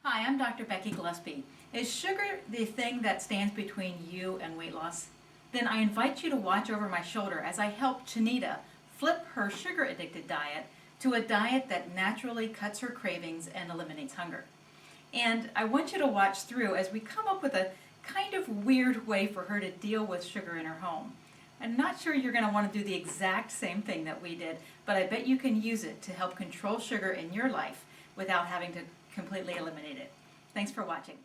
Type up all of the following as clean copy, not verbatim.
Hi, I'm Dr. Becky Gillespie. Is sugar the thing that stands between you and weight loss? Then I invite you to watch over my shoulder as I help Chinita flip her sugar addicted diet to a diet that naturally cuts her cravings and eliminates hunger. And I want you to watch through as we come up with a kind of weird way for her to deal with sugar in her home. I'm not sure you're going to want to do the exact same thing that we did, but I bet you can use it to help control sugar in your life without having to completely eliminate it. Thanks for watching.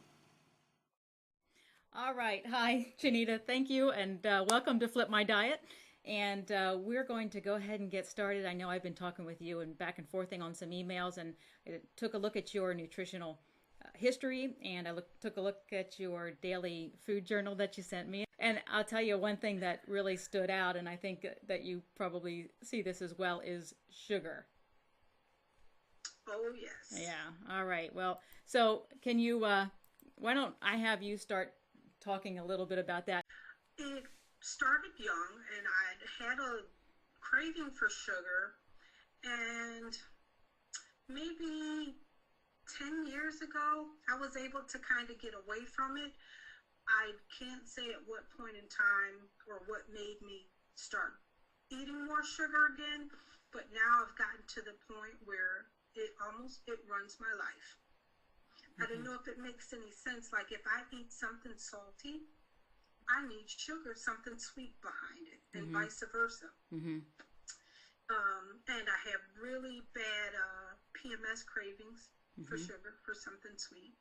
All right. Hi, Chinita. Thank you, and welcome to Flip My Diet. And we're going to go ahead and get started. I know I've been talking with you and back and forthing on some emails, and I took a look at your nutritional history, and I took a look at your daily food journal that you sent me. And I'll tell you one thing that really stood out, and I think that you probably see this as well, is sugar. Oh, yes. Yeah. All right. Well, so can you, why don't I have you start talking a little bit about that? It started young, and I had a craving for sugar, and maybe 10 years ago, I was able to kind of get away from it. I can't say at what point in time or what made me start eating more sugar again, but now I've gotten to the point where it runs my life. I don't know if it makes any sense. Like if I eat something salty, I need sugar, something sweet behind it, and vice versa. And I have really bad PMS cravings for sugar, for something sweet.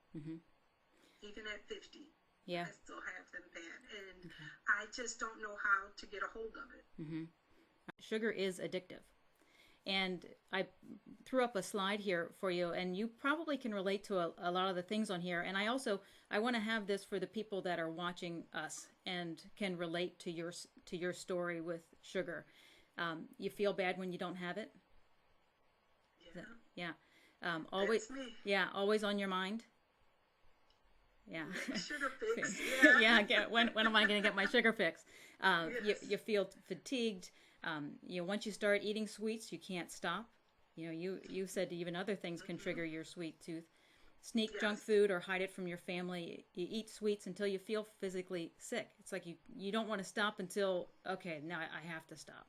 Even at 50, Yeah. I still have them bad, and I just don't know how to get a hold of it. Sugar is addictive. And I threw up a slide here for you, and you probably can relate to a lot of the things on here. And I want to have this for the people that are watching us and can relate to your story with sugar. You feel bad when you don't have it? Yeah. Yeah. Always. That's me. Yeah. Always on your mind. Yeah. Sugar fix. Yeah. When am I going to get my sugar fix? Yes. You feel fatigued. Once you start eating sweets, you can't stop. You said even other things can trigger your sweet tooth. Sneak junk food or hide it from your family. You eat sweets until you feel physically sick. It's like you don't want to stop until, okay, now I have to stop.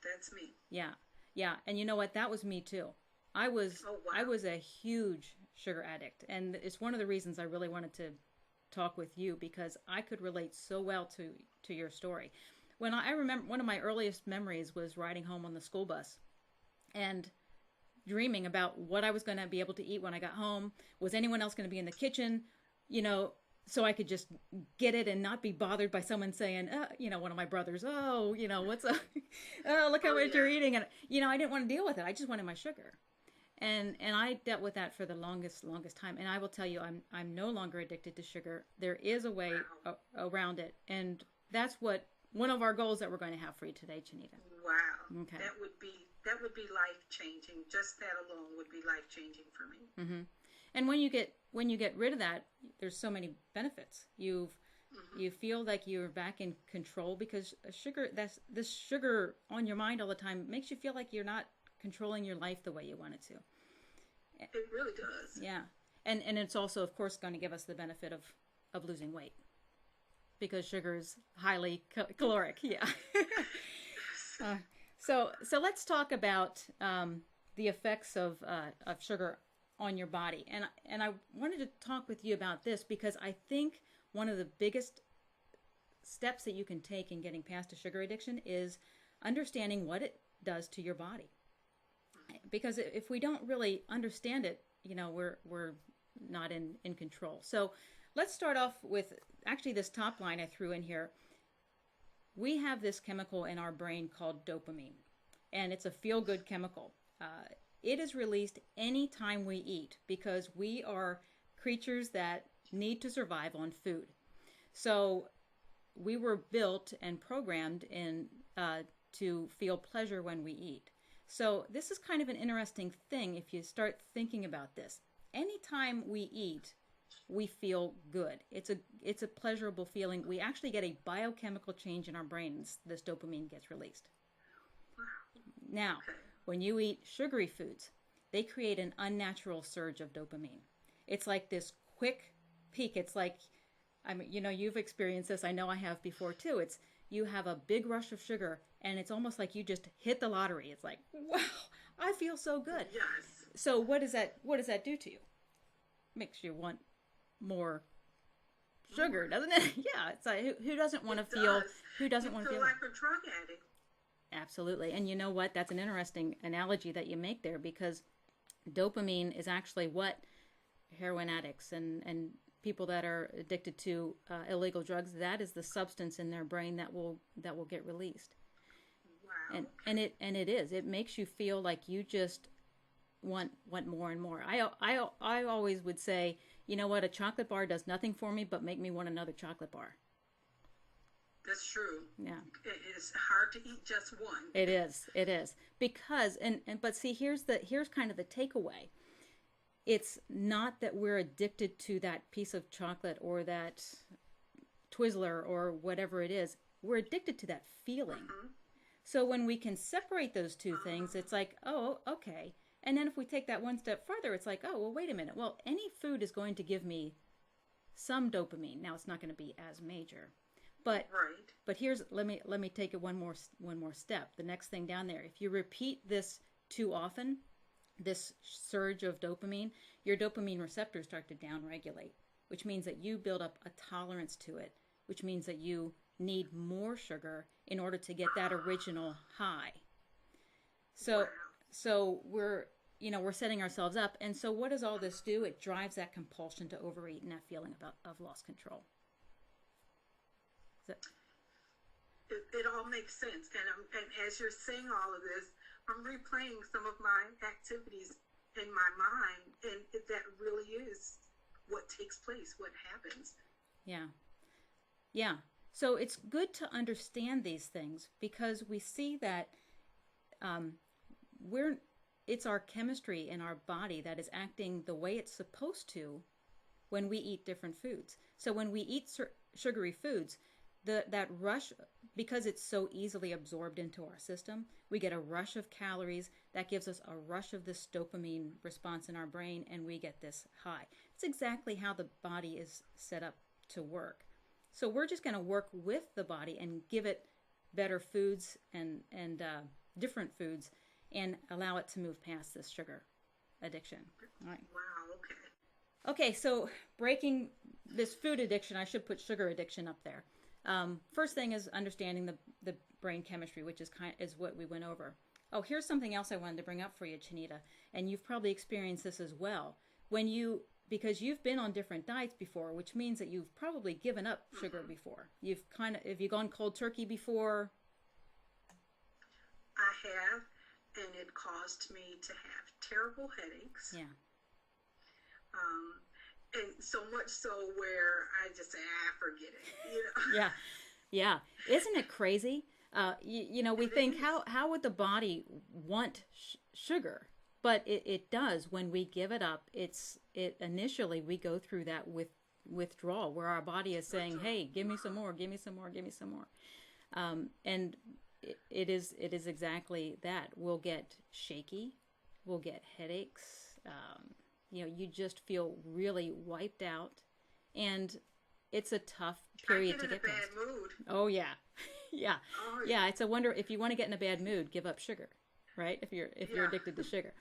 That's me. Yeah. Yeah. And you know what? That was me too. I was Oh, wow. I was a huge sugar addict. And it's one of the reasons I really wanted to talk with you, because I could relate so well to your story. When I remember, one of my earliest memories was riding home on the school bus and dreaming about what I was going to be able to eat when I got home. Was anyone else going to be in the kitchen? So I could just get it and not be bothered by someone saying, one of my brothers, what's up? Oh, look how much you're eating. And, I didn't want to deal with it. I just wanted my sugar. And I dealt with that for the longest time. And I will tell you, I'm no longer addicted to sugar. There is a way around it. And that's one of our goals that we're going to have for you today, Chinita. Wow. Okay. That would be life changing. Just that alone would be life changing for me. And when you get rid of that, there's so many benefits. You feel like you're back in control, because this sugar on your mind all the time makes you feel like you're not controlling your life the way you want it to. It really does. Yeah. And it's also, of course, going to give us the benefit of losing weight, because sugar is highly caloric. Yeah. So let's talk about the effects of sugar on your body. And I wanted to talk with you about this because I think one of the biggest steps that you can take in getting past a sugar addiction is understanding what it does to your body. Because if we don't really understand it, we're not in control. So let's start off with actually this top line I threw in here. We have this chemical in our brain called dopamine, and it's a feel-good chemical. It is released anytime we eat, because we are creatures that need to survive on food. So we were built and programmed to feel pleasure when we eat. So this is kind of an interesting thing if you start thinking about this. Anytime we eat, we feel good. It's a pleasurable feeling. We actually get a biochemical change in our brains. This dopamine gets released. Now, when you eat sugary foods, they create an unnatural surge of dopamine. It's like this quick peak. It's like, I mean, you've experienced this. I know I have before too. It's, you have a big rush of sugar and it's almost like you just hit the lottery. It's like, wow, I feel so good. Yes. So what does that do to you? Makes you want more sugar, doesn't it? Yeah. It's like, who doesn't want to feel, who doesn't want to feel like a drug addict? Absolutely. And you know what? That's an interesting analogy that you make there, because dopamine is actually what heroin addicts and people that are addicted to illegal drugs, that is the substance in their brain that will get released. Wow. And it makes you feel like you just want more and more. I always would say, you know what, a chocolate bar does nothing for me but make me want another chocolate bar. That's true. Yeah. It is hard to eat just one. It is. Because but see, here's kind of the takeaway. It's not that we're addicted to that piece of chocolate or that Twizzler or whatever it is. We're addicted to that feeling. Mm-hmm. So when we can separate those two things, it's like, oh, okay. And then if we take that one step further, it's like, oh, well, wait a minute. Well, any food is going to give me some dopamine. Now, it's not going to be as major. But right. But here's, let me take it one more step. The next thing down there, if you repeat this too often, this surge of dopamine, your dopamine receptors start to downregulate, which means that you build up a tolerance to it, which means that you need more sugar in order to get that original high. So we're setting ourselves up. And so what does all this do? It drives that compulsion to overeat and that feeling of lost control. It all makes sense. And as you're saying all of this, I'm replaying some of my activities in my mind, and that really is what takes place, what happens. Yeah. So it's good to understand these things, because we see that it's our chemistry in our body that is acting the way it's supposed to when we eat different foods. So when we eat sugary foods, that rush, because it's so easily absorbed into our system, we get a rush of calories that gives us a rush of this dopamine response in our brain, and we get this high. It's exactly how the body is set up to work. So we're just going to work with the body and give it better foods and different foods, and allow it to move past this sugar addiction. All right. Wow. Okay. So breaking this food addiction, I should put sugar addiction up there. First thing is understanding the brain chemistry, which is what we went over. Oh, here's something else I wanted to bring up for you, Chinita, and you've probably experienced this as well. Because you've been on different diets before, which means that you've probably given up sugar before. Have you gone cold turkey before? I have, and it caused me to have terrible headaches. Yeah. And so much so where I just say, forget it. Yeah. Isn't it crazy? We think, how would the body want sugar? But it does when we give it up. Initially we go through that withdrawal where our body is saying, hey, give me some more, give me some more, give me some more. And it is exactly that. We'll get shaky. We'll get headaches. You just feel really wiped out, and it's a tough period to get past. I get in a bad mood. Oh yeah, yeah. It's a wonder if you want to get in a bad mood, give up sugar, right? If you're addicted to sugar,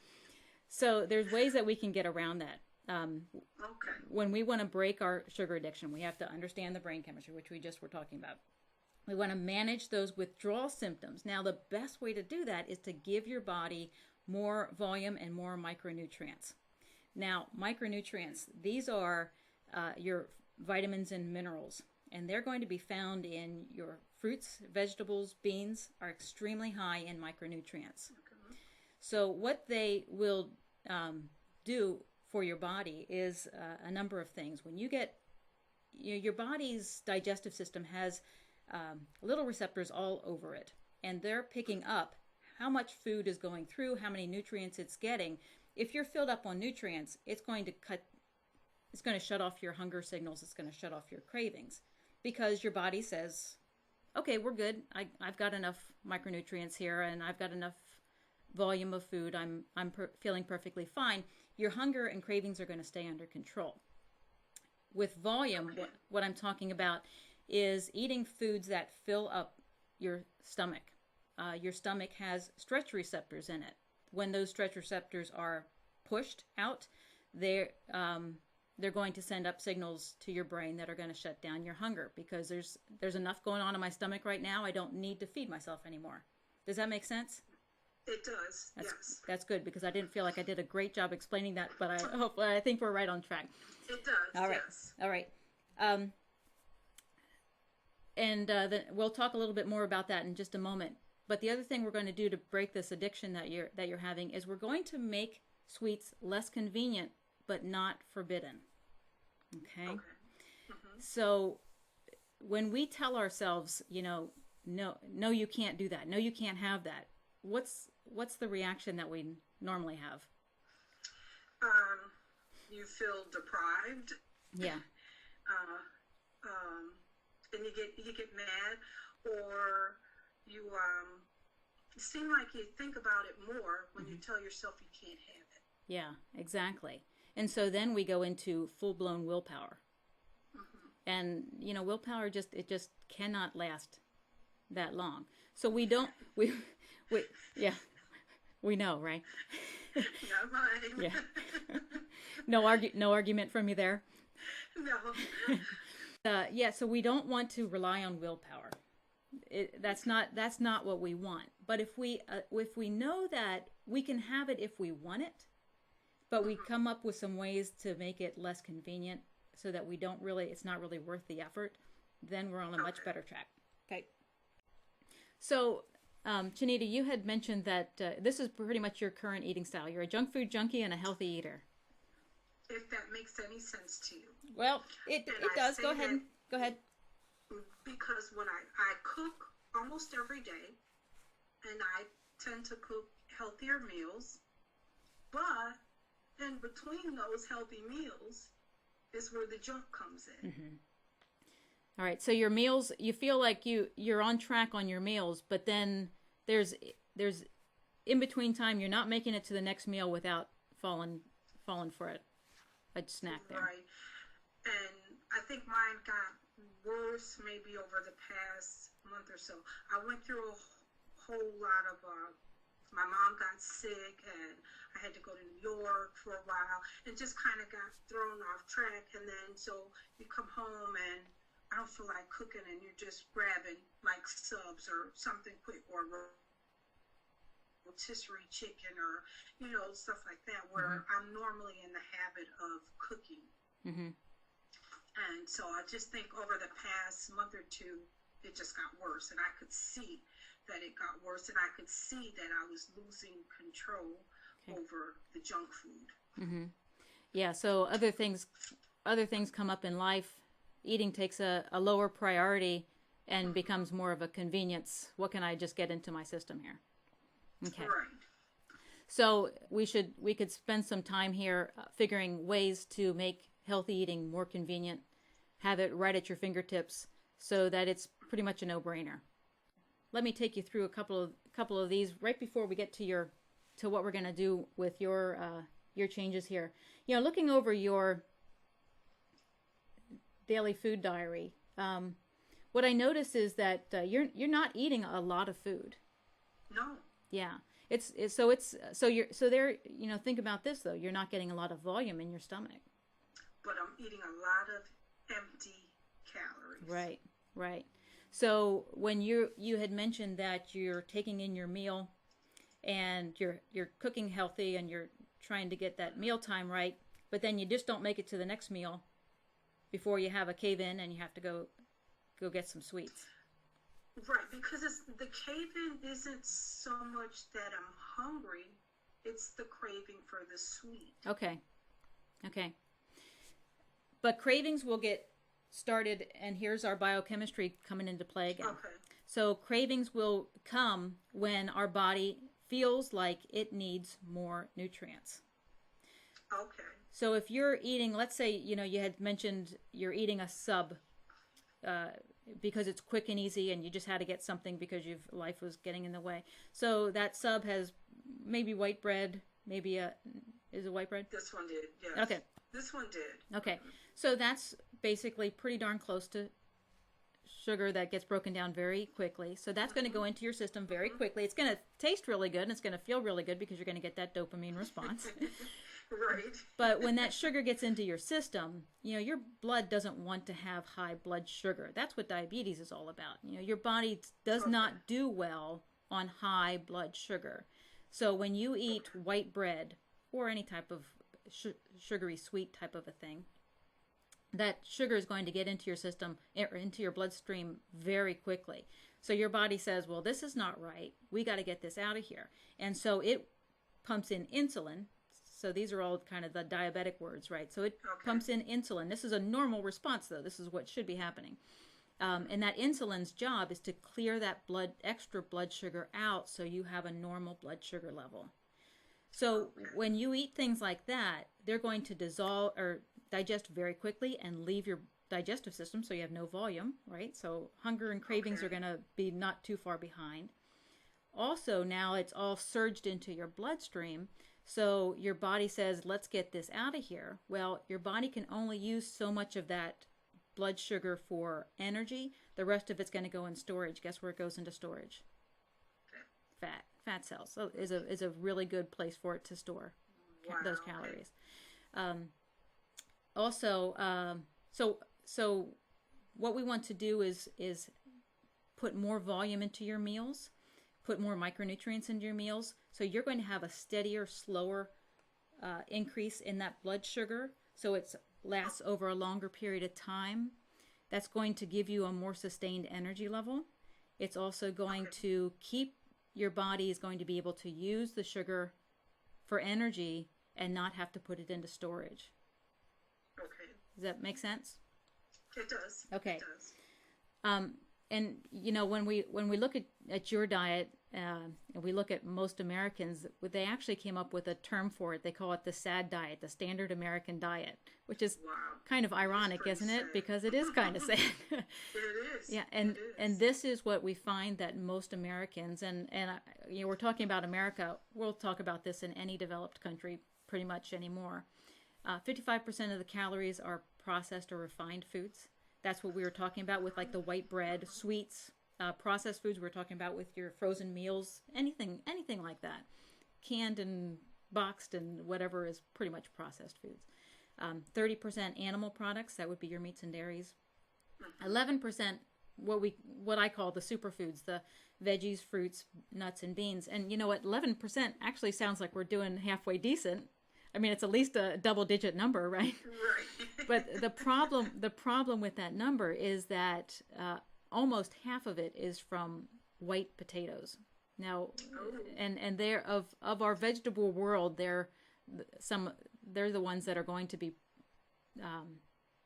so there's ways that we can get around that. Okay. When we want to break our sugar addiction, we have to understand the brain chemistry, which we just were talking about. We want to manage those withdrawal symptoms. Now, the best way to do that is to give your body more volume and more micronutrients. Now, micronutrients, these are your vitamins and minerals, and they're going to be found in your fruits, vegetables, beans are extremely high in micronutrients. Okay. So what they will do for your body is a number of things. When you get, your body's digestive system has little receptors all over it, and they're picking up how much food is going through, how many nutrients it's getting. If you're filled up on nutrients, it's going to shut off your hunger signals. It's going to shut off your cravings, because your body says, okay, we're good. I've got enough micronutrients here, and I've got enough volume of food, feeling perfectly fine, your hunger and cravings are going to stay under control. With volume, what I'm talking about is eating foods that fill up your stomach. Your stomach has stretch receptors in it. When those stretch receptors are pushed out, they're going to send up signals to your brain that are going to shut down your hunger, because there's enough going on in my stomach right now. I don't need to feed myself anymore. Does that make sense? It does. Yes. That's good, because I didn't feel like I did a great job explaining that, but I think we're right on track. It does. All right. Yes. All right. Then we'll talk a little bit more about that in just a moment. But the other thing we're going to do to break this addiction that you're having is we're going to make sweets less convenient, but not forbidden. Okay? So when we tell ourselves, no, you can't do that. No, you can't have that. What's the reaction that we normally have? You feel deprived. Yeah. And you get mad, or you seem like you think about it more when you tell yourself you can't have it. Yeah, exactly. And so then we go into full-blown willpower. And, willpower just cannot last that long. So we don't, we know, right? Not mine. Yeah. No argument from you there? No. So we don't want to rely on willpower. That's not what we want. But if we know that we can have it if we want it, but we come up with some ways to make it less convenient so that it's not really worth the effort, then we're on a much better track. Okay. So, Chinita, you had mentioned that this is pretty much your current eating style. You're a junk food junkie and a healthy eater. If that makes any sense to you. Well, it does. Go ahead. Because when I cook almost every day, and I tend to cook healthier meals, but in between those healthy meals is where the junk comes in. All right. So your meals, you feel like you're on track on your meals, but then there's in between time you're not making it to the next meal without falling for a snack there. Right. And I think mine got worse maybe over the past month or so. I went through a whole lot of my mom got sick, and I had to go to New York for a while, and just kind of got thrown off track. And then so you come home and I don't feel like cooking, and you're just grabbing like subs or something quick, or rotisserie chicken, or stuff like that, where I'm normally in the habit of cooking. And so I just think over the past month or two, it just got worse, and I could see that it got worse, and I could see that I was losing control over the junk food. Yeah. So other things come up in life. Eating takes a lower priority and becomes more of a convenience. What can I just get into my system here? Okay. Right. So we could spend some time here figuring ways to make healthy eating more convenient, have it right at your fingertips so that it's pretty much a no-brainer. Let me take you through a couple of these right before we get to what we're going to do with your changes here. Looking over your daily food diary, what I notice is that you're not eating a lot of food. No. Yeah. Think about this though. You're not getting a lot of volume in your stomach. But I'm eating a lot of empty calories. Right. So when you had mentioned that you're taking in your meal and you're cooking healthy and you're trying to get that mealtime right, but then you just don't make it to the next meal before you have a cave-in and you have to go get some sweets. Right, because the craving isn't so much that I'm hungry, it's the craving for the sweet. Okay. But cravings will get started, and here's our biochemistry coming into play again. Okay. So cravings will come when our body feels like it needs more nutrients. Okay. So if you're eating, let's say, you had mentioned you're eating a sub because it's quick and easy and you just had to get something because life was getting in the way. So that sub has maybe white bread, maybe is it white bread? This one did, yes. Okay. This one did. Okay. So that's basically pretty darn close to sugar that gets broken down very quickly. So that's going to go into your system very quickly. It's going to taste really good and it's going to feel really good because you're going to get that dopamine response. Right. But when that sugar gets into your system, your blood doesn't want to have high blood sugar. That's what diabetes is all about. Your body does not do well on high blood sugar. So when you eat white bread or any type of sugary sweet type of a thing, that sugar is going to get into your system or into your bloodstream very quickly. So your body says, well, this is not right. We got to get this out of here. And so it pumps in insulin. So these are all kind of the diabetic words, right? So it pumps in insulin. This is a normal response, though. This is what should be happening. And that insulin's job is to clear that extra blood sugar out so you have a normal blood sugar level. So when you eat things like that, they're going to dissolve or digest very quickly and leave your digestive system so you have no volume, right? So hunger and cravings are going to be not too far behind. Also, now it's all surged into your bloodstream. So your body says, let's get this out of here. Well, your body can only use so much of that blood sugar for energy. The rest of it's going to go in storage. Guess where it goes into storage? Fat cells. So is a really good place for it to store those calories. So what we want to do is put more volume into your meals, put more micronutrients into your meals. So you're going to have a steadier, slower increase in that blood sugar. So it lasts over a longer period of time. That's going to give you a more sustained energy level. It's also going to keep your body is going to be able to use the sugar for energy and not have to put it into storage. Okay. Does that make sense? It does. Okay. It does. And when we look at your diet, and we look at most Americans, they actually came up with a term for it. They call it the SAD diet, the Standard American Diet, which is kind of ironic, isn't it? Sad. Because it is kind of sad. It is. Yeah, and this is what we find that most Americans, and we're talking about America. We'll talk about this in any developed country pretty much anymore. 55% of the calories are processed or refined foods. That's what we were talking about with like the white bread, sweets, processed foods. We're talking about with your frozen meals, anything like that. Canned and boxed and whatever is pretty much processed foods. 30% animal products, that would be your meats and dairies. 11% what I call the superfoods, the veggies, fruits, nuts, and beans. And you know what? 11% actually sounds like we're doing halfway decent. I mean, it's at least a double-digit number, right? Right. But the problem with that number is that almost half of it is from white potatoes. Now, and they're of our vegetable world, they're the ones that are going to be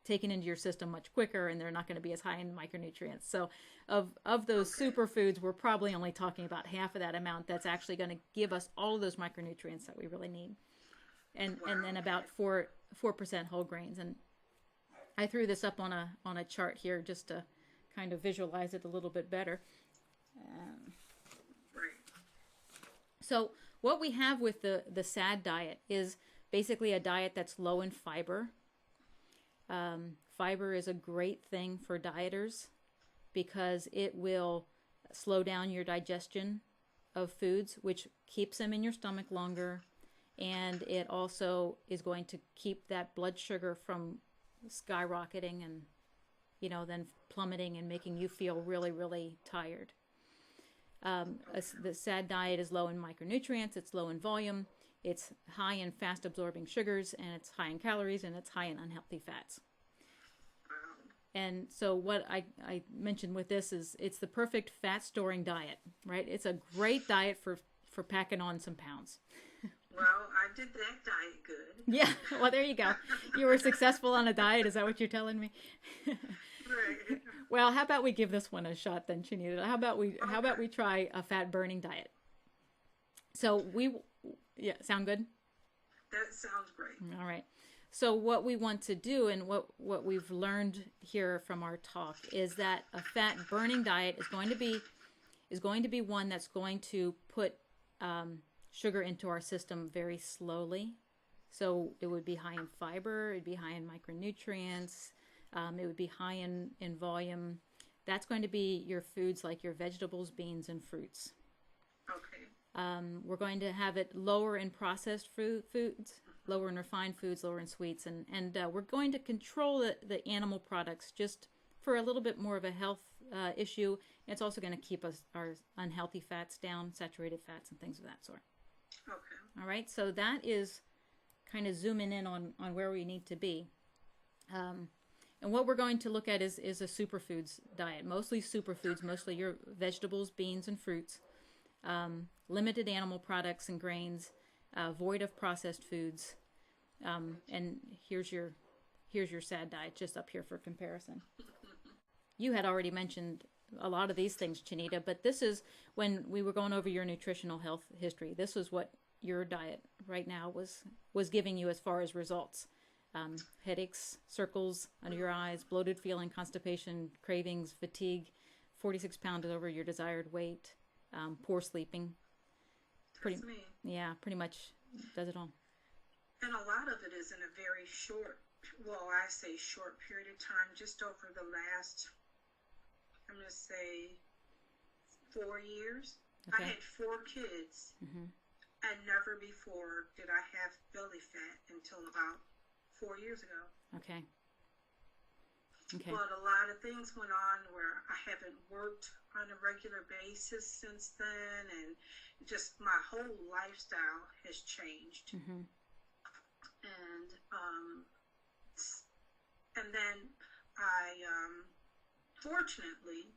taken into your system much quicker, and they're not going to be as high in micronutrients. So, of those superfoods, we're probably only talking about half of that amount that's actually going to give us all of those micronutrients that we really need. And then about 4% whole grains. And I threw this up on a chart here just to kind of visualize it a little bit better. Right. So what we have with the SAD diet is basically a diet that's low in fiber. Fiber is a great thing for dieters because it will slow down your digestion of foods, which keeps them in your stomach longer. And it also is going to keep that blood sugar from skyrocketing and, then plummeting and making you feel really, really tired. The SAD diet is low in micronutrients, it's low in volume, it's high in fast-absorbing sugars, and it's high in calories, and it's high in unhealthy fats. And so what I mentioned with this is it's the perfect fat-storing diet, right? It's a great diet for packing on some pounds. Well, I did that diet good. Yeah, well, there you go. You were successful on a diet. Is that what you're telling me? Right. Well, how about we give this one a shot then, Chinita? How about we try a fat burning diet? So sound good? That sounds great. All right. So what we want to do and what we've learned here from our talk is that a fat burning diet is going to be one that's going to put sugar into our system very slowly. So it would be high in fiber, it'd be high in micronutrients, it would be high in volume. That's going to be your foods like your vegetables, beans, and fruits. Okay. We're going to have it lower in processed foods, lower in refined foods, lower in sweets, and we're going to control the animal products just for a little bit more of a health issue. It's also going to keep our unhealthy fats down, saturated fats, and things of that sort. Okay. All right, so that is kind of zooming in on where we need to be. And what we're going to look at is a superfoods diet, mostly superfoods, mostly your vegetables, beans, and fruits, limited animal products and grains, void of processed foods, and here's your sad diet just up here for comparison. You had already mentioned a lot of these things, Chinita, but this is when we were going over your nutritional health history. This was what your diet right now was giving you as far as results. Headaches, circles under your eyes, bloated feeling, constipation, cravings, fatigue, 46 pounds over your desired weight, poor sleeping. That's me. Yeah, pretty much does it all. And a lot of it is in a very short, I say short period of time, just over the last, I'm going to say 4 years. Okay. I had 4 kids, and never before did I have belly fat until about 4 years ago. Okay. But a lot of things went on where I haven't worked on a regular basis since then, and just my whole lifestyle has changed. And then I, fortunately,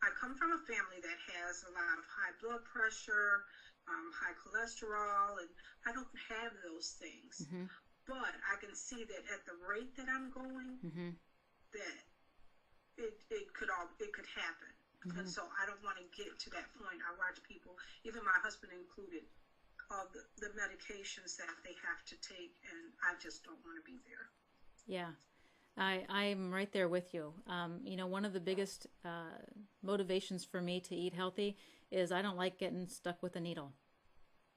I come from a family that has a lot of high blood pressure, high cholesterol, and I don't have those things. But I can see that at the rate that I'm going, that it could happen. And so I don't want to get to that point. I watch people, even my husband included, all the medications that they have to take, and I just don't want to be there. Yeah, I'm right there with you. One of the biggest motivations for me to eat healthy is I don't like getting stuck with a needle.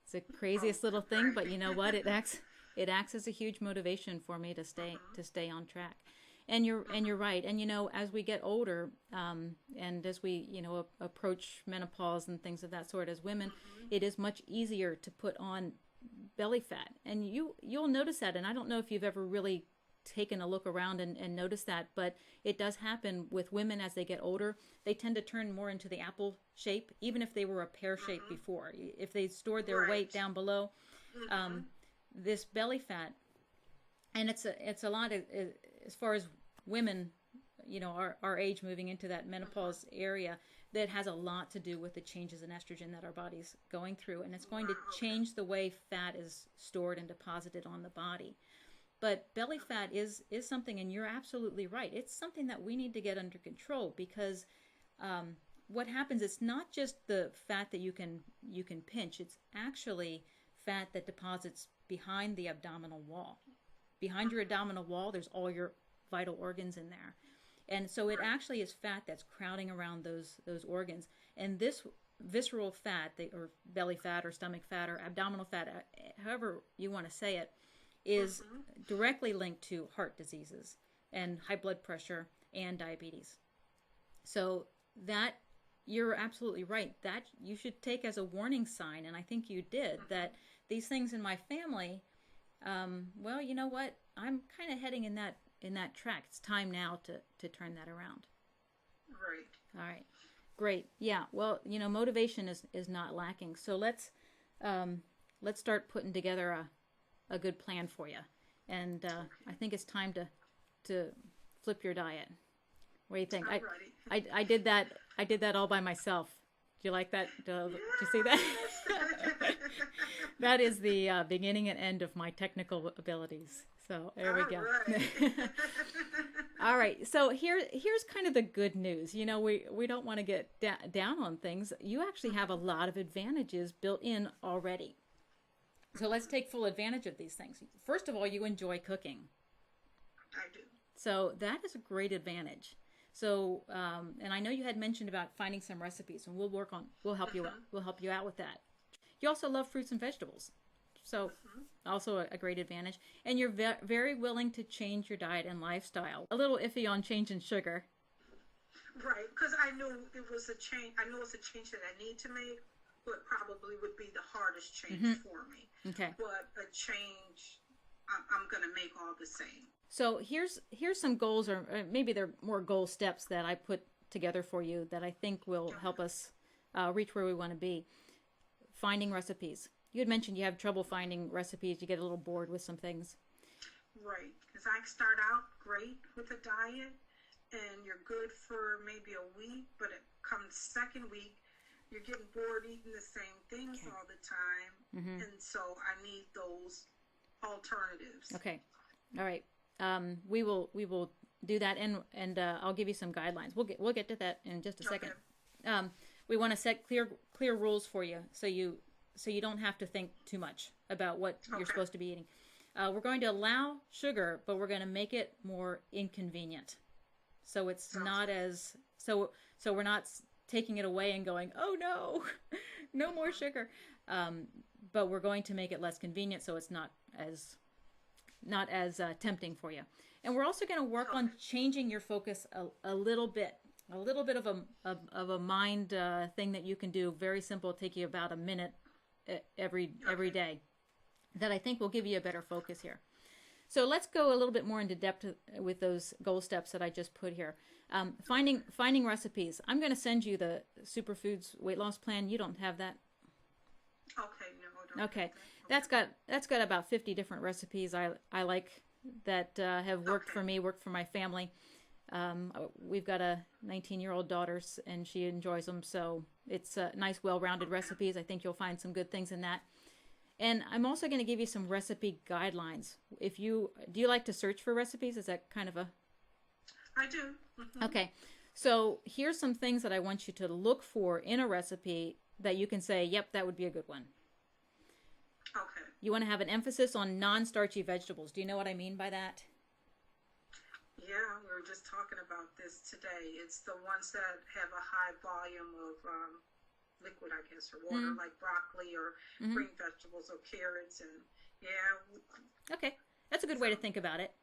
It's the craziest little thing, but you know what? It acts as a huge motivation for me to stay on track. And you're right. And as we get older, and as we approach menopause and things of that sort, as women, it is much easier to put on belly fat. And you'll notice that. And I don't know if you've ever really taken a look around and noticed that, but it does happen with women as they get older. They tend to turn more into the apple shape, even if they were a pear shape before. If they stored their weight down below, this belly fat, and it's a lot of, as far as women, our age moving into that menopause area, that has a lot to do with the changes in estrogen that our body's going through, and it's going to change the way fat is stored and deposited on the body. But belly fat is something, and you're absolutely right. It's something that we need to get under control, because what happens, it's not just the fat that you can pinch. It's actually fat that deposits behind the abdominal wall. Behind your abdominal wall, there's all your vital organs in there. And so it actually is fat that's crowding around those organs. And this visceral fat, or belly fat or stomach fat or abdominal fat, however you want to say it, is directly linked to heart diseases and high blood pressure and diabetes. So that, you're absolutely right. That you should take as a warning sign, and I think you did, that these things in my family, well, you know what? I'm kind of heading in that track. It's time now to turn that around. Right. All right. Great. Yeah. Well, motivation is not lacking. So let's start putting together a good plan for you. And I think it's time to flip your diet. What do you think? I did that all by myself. Do you like that? Did you see that? That is the beginning and end of my technical abilities. So there we go. Right. All right. So here's kind of the good news. We don't want to get down on things. You actually have a lot of advantages built in already. So let's take full advantage of these things. First of all, you enjoy cooking. I do. So that is a great advantage. So, and I know you had mentioned about finding some recipes, and we'll help you out. We'll help you out with that. You also love fruits and vegetables. So also a great advantage. And you're very willing to change your diet and lifestyle. A little iffy on changing sugar. Right, because I knew it was a change. I know it's a change that I need to make, but probably would be the hardest change for me. Okay. But a change I'm going to make all the same. So here's some goals, or maybe they're more goal steps that I put together for you that I think will help us reach where we want to be. Finding recipes. You had mentioned you have trouble finding recipes. You get a little bored with some things. Right, because I start out great with a diet, and you're good for maybe a week, but it comes second week, you're getting bored eating the same things all the time, and so I need those alternatives. Okay, all right. We will do that, and I'll give you some guidelines. We'll get to that in just a second. We want to set clear rules for you, so you don't have to think too much about what you're supposed to be eating. We're going to allow sugar, but we're going to make it more inconvenient. So it's not as so we're not taking it away and going, oh no, no more sugar. But we're going to make it less convenient, so it's not as tempting for you. And we're also going to work on changing your focus a little bit of a mind thing that you can do. Very simple, take you about a minute every day. That I think will give you a better focus here. So let's go a little bit more into depth with those goal steps that I just put here. Finding recipes. I'm going to send you the Superfoods weight loss plan. You don't have that? Okay, no, I don't. Okay. That's got about 50 different recipes I like that have worked for me, worked for my family. We've got a 19-year-old daughter, and she enjoys them. So it's nice, well-rounded recipes. I think you'll find some good things in that. And I'm also going to give you some recipe guidelines. Do you like to search for recipes? Is that kind of a... I do. Okay. So here's some things that I want you to look for in a recipe that you can say, yep, that would be a good one. Okay. You want to have an emphasis on non-starchy vegetables. Do you know what I mean by that? Yeah, we were just talking about this today. It's the ones that have a high volume of liquid, I guess, or water, like broccoli or green vegetables or carrots, and Okay, that's a good way to think about it.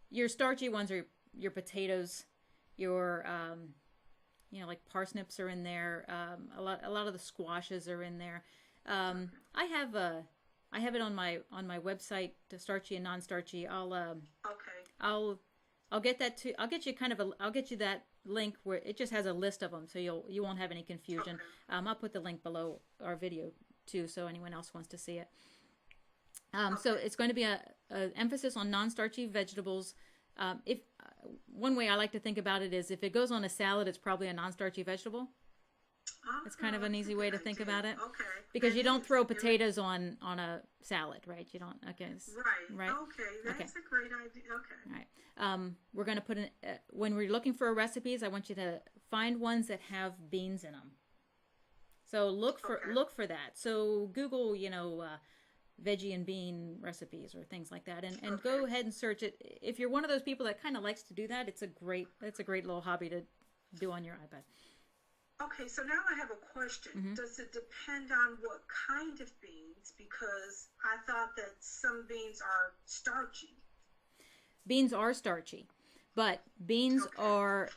Your starchy ones are your potatoes, your like parsnips are in there. A lot of the squashes are in there. I have it on my website, starchy and non-starchy. I'll get that to. I'll get you that link where it just has a list of them, so you won't have any confusion. I'll put the link below our video too, so anyone else wants to see it. So it's going to be a emphasis on non-starchy vegetables. If one way I like to think about it is if it goes on a salad, it's probably a non-starchy vegetable. It's kind of an easy way to think about it. Okay. Because you don't throw potatoes on a salad, right? You don't. Okay. Right. Okay. That's a great idea. Okay. All right. We're going to put in when we're looking for recipes. I want you to find ones that have beans in them. So look for that. So Google, veggie and bean recipes or things like that, and go ahead and search it. If you're one of those people that kind of likes to do that, it's a great little hobby to do on your iPad. Okay, so now I have a question. Does it depend on what kind of beans? Because I thought that some beans are starchy. Beans are starchy, but beans are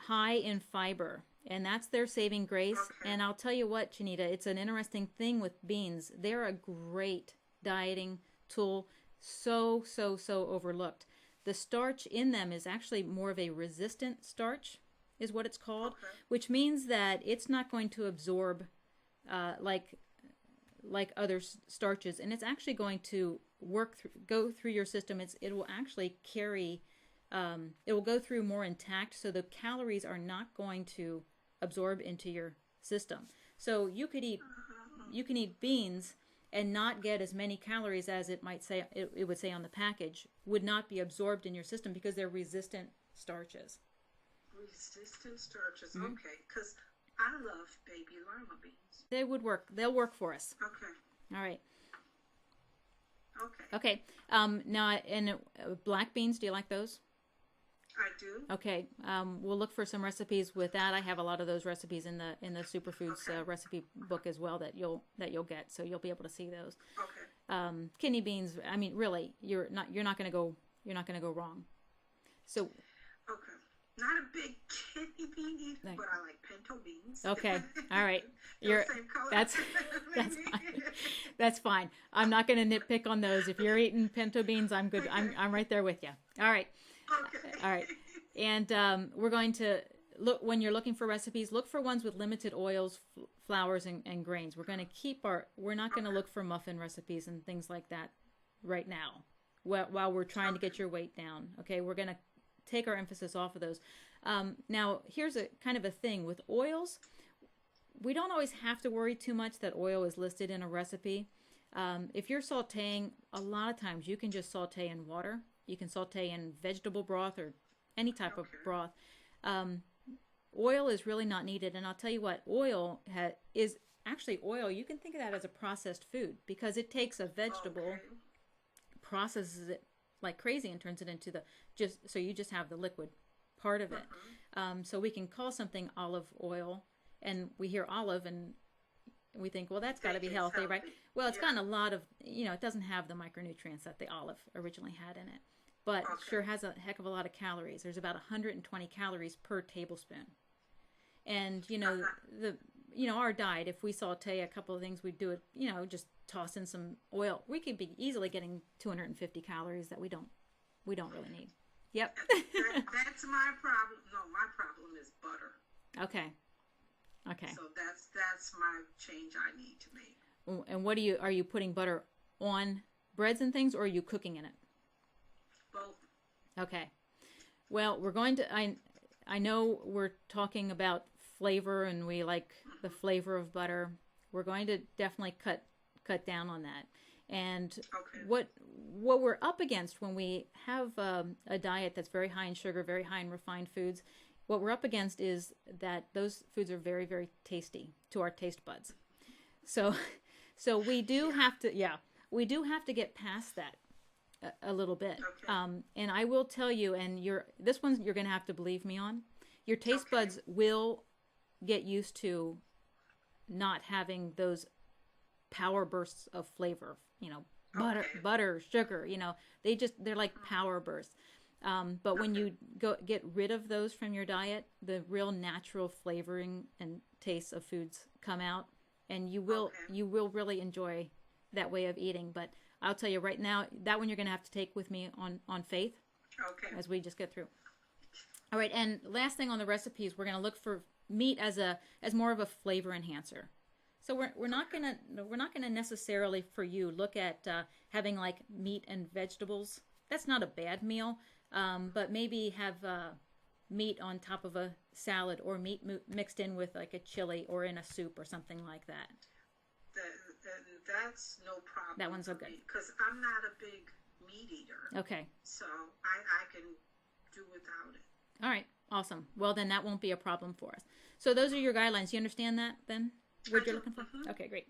high in fiber, and that's their saving grace. And I'll tell you what, Chinita, it's an interesting thing with beans. They're a great dieting tool, so overlooked. The starch in them is actually more of a resistant starch, is what it's called, which means that it's not going to absorb like other starches, and it's actually going to go through your system. It will actually carry, it will go through more intact, so the calories are not going to absorb into your system. So you can eat beans and not get as many calories as it might say it would say on the package, would not be absorbed in your system because they're resistant starches. Resistant starches, okay, because I love baby lima beans. They would work. They'll work for us. Okay. All right. Okay. Okay. Now, and black beans, do you like those? I do. Okay, we'll look for some recipes with that. I have a lot of those recipes in the superfoods recipe book as well that you'll get, so you'll be able to see those. Okay. Kidney beans. I mean, really, you're not going to go wrong. So. Okay. Not a big kidney bean eater, but I like pinto beans. Okay. All right. Same color. That's fine. That's fine. I'm not going to nitpick on those. If you're eating pinto beans, I'm good. Okay. I'm right there with you. All right. Okay. All right. And we're going to look, when you're looking for recipes, look for ones with limited oils, flours, and grains. We're going to we're not going to look for muffin recipes and things like that right now while we're trying to get your weight down. Okay. We're going to take our emphasis off of those. Now, here's a kind of a thing with oils. We don't always have to worry too much that oil is listed in a recipe. If you're sauteing, a lot of times you can just saute in water. You can saute in vegetable broth or any type of broth. Oil is really not needed. And I'll tell you what, oil is actually oil. You can think of that as a processed food because it takes a vegetable, processes it like crazy and turns it into so you just have the liquid part of it. So we can call something olive oil, and we hear olive and we think, well, that's got to be healthy, right? Well, it's gotten a lot of, it doesn't have the micronutrients that the olive originally had in it, but it sure has a heck of a lot of calories. There's about 120 calories per tablespoon. And, our diet, if we saute a couple of things, we do it, just toss in some oil. We could be easily getting 250 calories that we don't really need. Yep. That's my problem. No, my problem is butter. Okay. So that's my change I need to make. And what are you putting butter on breads and things, or are you cooking in it? Both. Okay. Well, we're going to, I know we're talking about flavor and we like the flavor of butter. We're going to definitely cut down on that. And what we're up against when we have a diet that's very high in sugar, very high in refined foods, what we're up against is that those foods are very, very tasty to our taste buds. So we do have to get past that a little bit. And I will tell you, and this one you're going to have to believe me on. Your taste buds will get used to not having those power bursts of flavor. Butter, sugar. They're like power bursts. But when you get rid of those from your diet, the real natural flavoring and tastes of foods come out, and you will really enjoy that way of eating. But I'll tell you right now, that one you're going to have to take with me on faith as we just get through. All right, and last thing on the recipes, we're going to look for meat as more of a flavor enhancer. So we're not gonna necessarily for you look at having like meat and vegetables. That's not a bad meal, but maybe have meat on top of a salad or meat mixed in with like a chili or in a soup or something like that. That's no problem. That one's okay. Because I'm not a big meat eater. Okay. So I can do without it. All right. Awesome. Well, then that won't be a problem for us. So those are your guidelines. You understand that then? What you're looking for? Okay, great.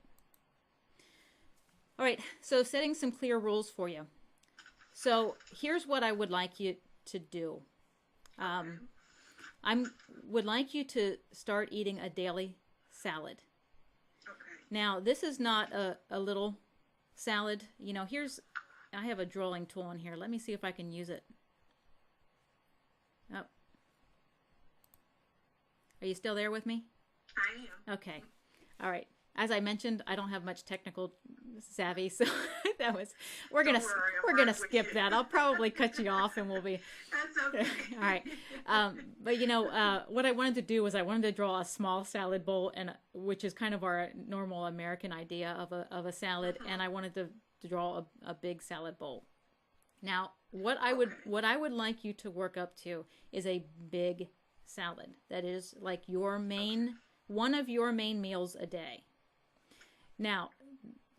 All right. So setting some clear rules for you. So here's what I would like you to do. I would like you to start eating a daily salad. Okay. Now, this is not a little salad. I have a drawing tool in here. Let me see if I can use it. Oh. Are you still there with me? I am. Okay. All right. As I mentioned, I don't have much technical savvy, so we're gonna skip that. I'll probably cut you off, and we'll be. That's okay. All right. But what I wanted to do was I wanted to draw a small salad bowl, which is kind of our normal American idea of a salad, and I wanted to draw a big salad bowl. Now, what I would like you to work up to is a big salad that is like one of your main meals a day. Now,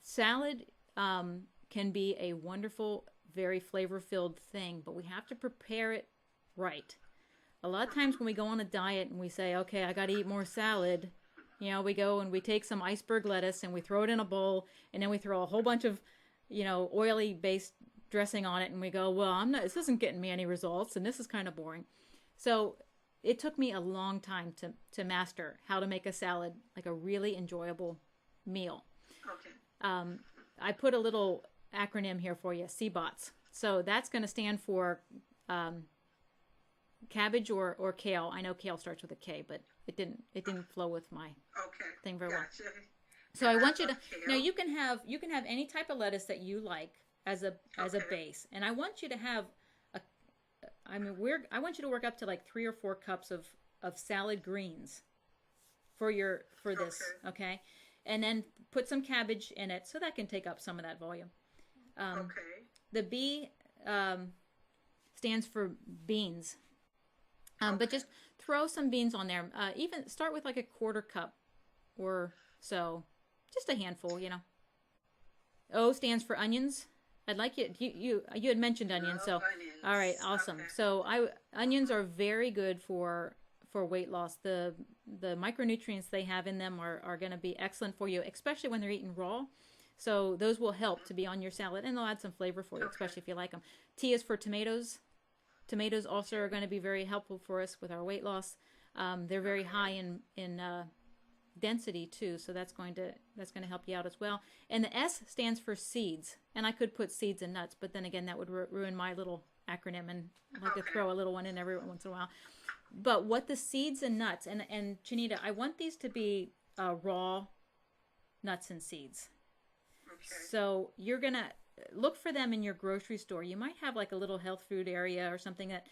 salad can be a wonderful, very flavor-filled thing, but we have to prepare it right. A lot of times when we go on a diet and we say, okay, I got to eat more salad, we go and we take some iceberg lettuce and we throw it in a bowl, and then we throw a whole bunch of, oily-based dressing on it and we go, well, this isn't getting me any results and this is kind of boring. So it took me a long time to master how to make a salad like a really enjoyable meal. Okay. I put a little acronym here for you, CBOTS. So that's going to stand for cabbage or kale. I know kale starts with a K, but it didn't flow with my thing very well. So I want you to now you can have any type of lettuce that you like as a base, and I want you to have I want you to work up to like 3 or 4 cups of salad greens for this, okay? And then put some cabbage in it so that can take up some of that volume. The B stands for beans. But just throw some beans on there. Even start with like a 1/4 cup or so, just a handful, O stands for onions. I'd like you had mentioned onions, so onions. All right, awesome. Okay. So onions are very good for weight loss. The micronutrients they have in them are going to be excellent for you, especially when they're eaten raw. So those will help to be on your salad, and they'll add some flavor for you, especially if you like them. T is for tomatoes. Tomatoes also are going to be very helpful for us with our weight loss. They're very high in density too, so that's going to help you out as well. And the S stands for seeds, and I could put seeds and nuts, but then again that would ruin my little acronym, and I like to throw a little one in every once in a while. But what the seeds and nuts, and Chinita, I want these to be raw nuts and seeds. Okay. So you're gonna look for them in your grocery store. You might have like a little health food area or something that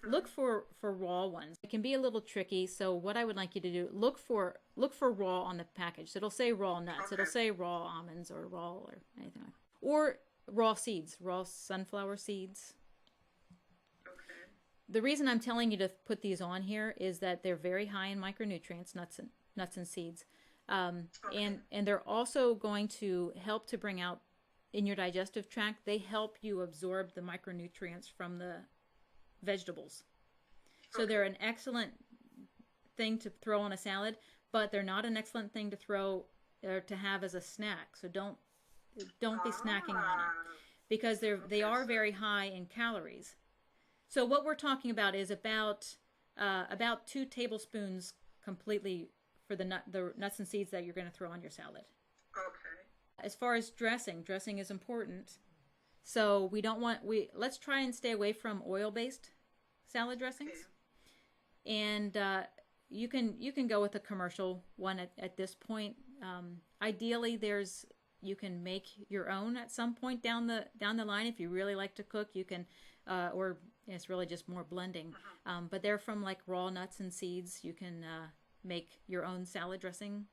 look for raw ones. It can be a little tricky. So what I would like you to do, look for raw on the package. So it'll say raw nuts. It'll say raw almonds or raw or anything like that. Or raw seeds, raw sunflower seeds. Okay. The reason I'm telling you to put these on here is that they're very high in micronutrients, nuts and seeds. And they're also going to help to bring out in your digestive tract. They help you absorb the micronutrients from the vegetables. So they're an excellent thing to throw on a salad, but they're not an excellent thing to throw or to have as a snack. So don't be snacking on it, because they are very high in calories. So what we're talking about is about 2 tablespoons completely for the nuts and seeds that you're going to throw on your salad. Okay. As far as dressing is important. So let's try and stay away from oil-based salad dressings. Okay. And you can go with a commercial one at this point. Ideally, you can make your own at some point down the line if you really like to cook. You can, or it's really just more blending. But they're from like raw nuts and seeds. You can make your own salad dressing.